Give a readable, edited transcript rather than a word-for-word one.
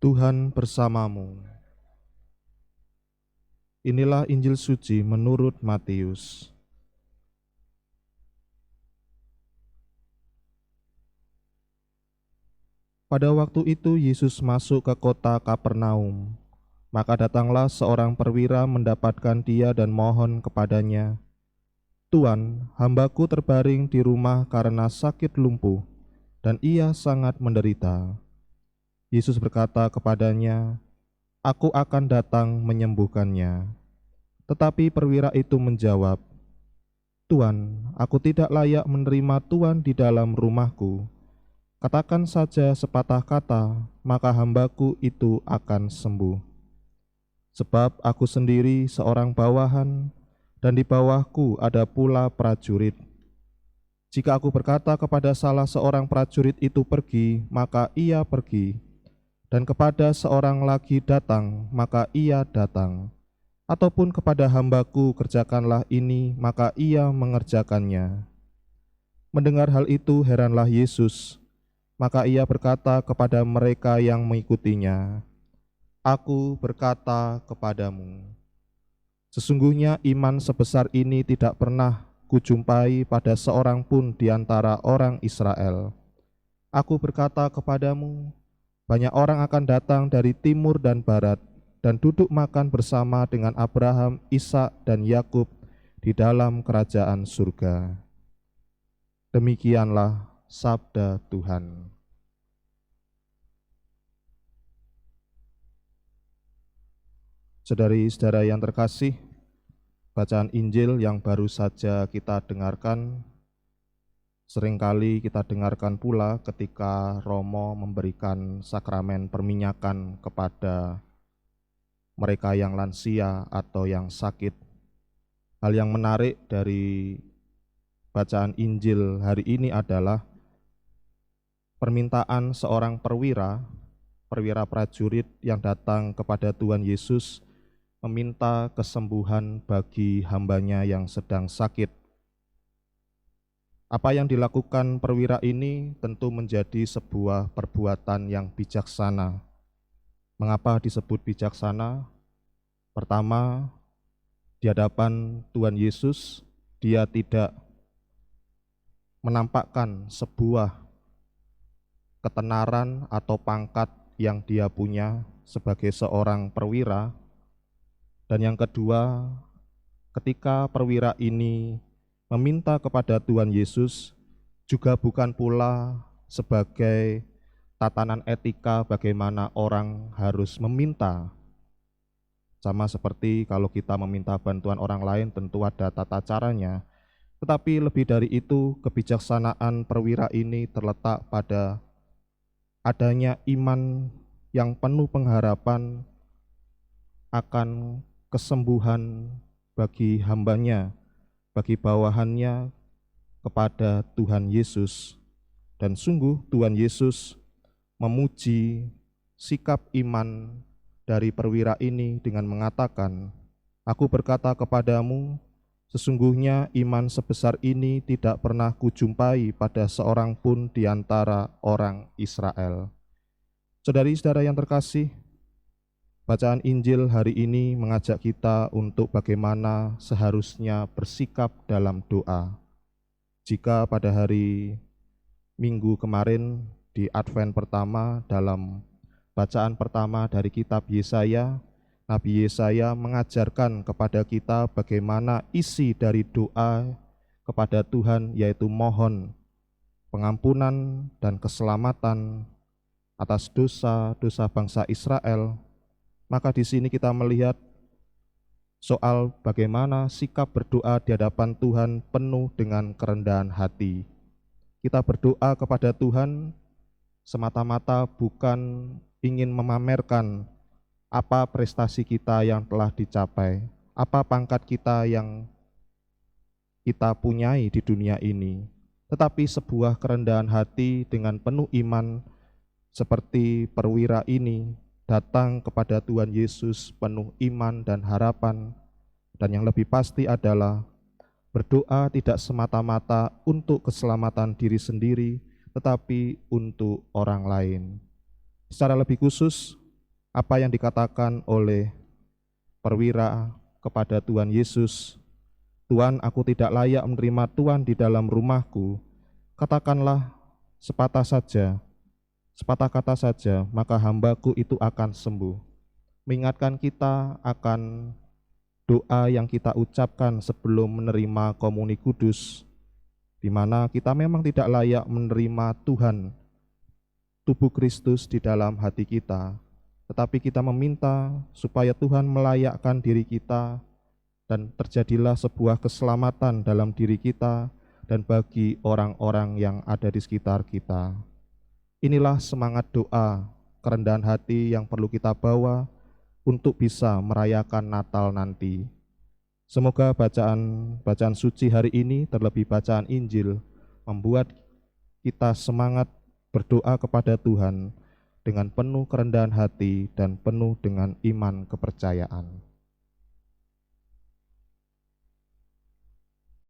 Tuhan bersamamu. Inilah Injil suci menurut Matius. Pada waktu itu Yesus masuk ke kota Kapernaum. Maka datanglah seorang perwira mendapatkan dia dan mohon kepadanya, "Tuan, hambaku terbaring di rumah karena sakit lumpuh, dan ia sangat menderita." Yesus berkata kepadanya, "Aku akan datang menyembuhkannya." Tetapi perwira itu menjawab, "Tuan, aku tidak layak menerima Tuan di dalam rumahku. Katakan saja sepatah kata, maka hambaku itu akan sembuh. Sebab aku sendiri seorang bawahan, dan di bawahku ada pula prajurit. Jika aku berkata kepada salah seorang prajurit itu pergi, maka ia pergi, dan kepada seorang lagi datang, maka ia datang. Ataupun kepada hambaku kerjakanlah ini, maka ia mengerjakannya." Mendengar hal itu heranlah Yesus, maka ia berkata kepada mereka yang mengikutinya, "Aku berkata kepadamu, sesungguhnya iman sebesar ini tidak pernah kujumpai pada seorang pun di antara orang Israel. Aku berkata kepadamu, banyak orang akan datang dari timur dan barat dan duduk makan bersama dengan Abraham, Ishak, dan Yakub di dalam kerajaan surga." Demikianlah sabda Tuhan. Saudari-saudara yang terkasih, bacaan Injil yang baru saja kita dengarkan, seringkali kita dengarkan pula ketika Romo memberikan sakramen perminyakan kepada mereka yang lansia atau yang sakit. Hal yang menarik dari bacaan Injil hari ini adalah permintaan seorang perwira prajurit yang datang kepada Tuhan Yesus meminta kesembuhan bagi hambanya yang sedang sakit. Apa yang dilakukan perwira ini tentu menjadi sebuah perbuatan yang bijaksana. Mengapa disebut bijaksana? Pertama, di hadapan Tuhan Yesus, dia tidak menampakkan sebuah ketenaran atau pangkat yang dia punya sebagai seorang perwira. Dan yang kedua, ketika perwira ini meminta kepada Tuhan Yesus, juga bukan pula sebagai tatanan etika bagaimana orang harus meminta. Sama seperti kalau kita meminta bantuan orang lain tentu ada tata caranya. Tetapi lebih dari itu, kebijaksanaan perwira ini terletak pada adanya iman yang penuh pengharapan akan kesembuhan bagi hambanya, bagi bawahannya kepada Tuhan Yesus. Dan sungguh Tuhan Yesus memuji sikap iman dari perwira ini dengan mengatakan, "Aku berkata kepadamu, sesungguhnya iman sebesar ini tidak pernah kujumpai pada seorang pun di antara orang Israel." Saudari-saudara yang terkasih, bacaan Injil hari ini mengajak kita untuk bagaimana seharusnya bersikap dalam doa. Jika pada hari Minggu kemarin di Advent pertama dalam bacaan pertama dari kitab Yesaya, Nabi Yesaya mengajarkan kepada kita bagaimana isi dari doa kepada Tuhan, yaitu mohon pengampunan dan keselamatan atas dosa-dosa bangsa Israel. Maka di sini kita melihat soal bagaimana sikap berdoa di hadapan Tuhan penuh dengan kerendahan hati. Kita berdoa kepada Tuhan semata-mata bukan ingin memamerkan apa prestasi kita yang telah dicapai, apa pangkat kita yang kita punyai di dunia ini, tetapi sebuah kerendahan hati dengan penuh iman seperti perwira ini datang kepada Tuhan Yesus penuh iman dan harapan. Dan yang lebih pasti adalah berdoa tidak semata-mata untuk keselamatan diri sendiri, tetapi untuk orang lain. Secara lebih khusus, apa yang dikatakan oleh perwira kepada Tuhan Yesus, "Tuhan, aku tidak layak menerima Tuhan di dalam rumahku. Katakanlah sepatah kata saja, maka hambaku itu akan sembuh." Mengingatkan kita akan doa yang kita ucapkan sebelum menerima komuni kudus, di mana kita memang tidak layak menerima Tuhan, tubuh Kristus di dalam hati kita, tetapi kita meminta supaya Tuhan melayakkan diri kita dan terjadilah sebuah keselamatan dalam diri kita dan bagi orang-orang yang ada di sekitar kita. Inilah semangat doa, kerendahan hati yang perlu kita bawa untuk bisa merayakan Natal nanti. Semoga bacaan suci hari ini, terlebih bacaan Injil, membuat kita semangat berdoa kepada Tuhan dengan penuh kerendahan hati dan penuh dengan iman kepercayaan.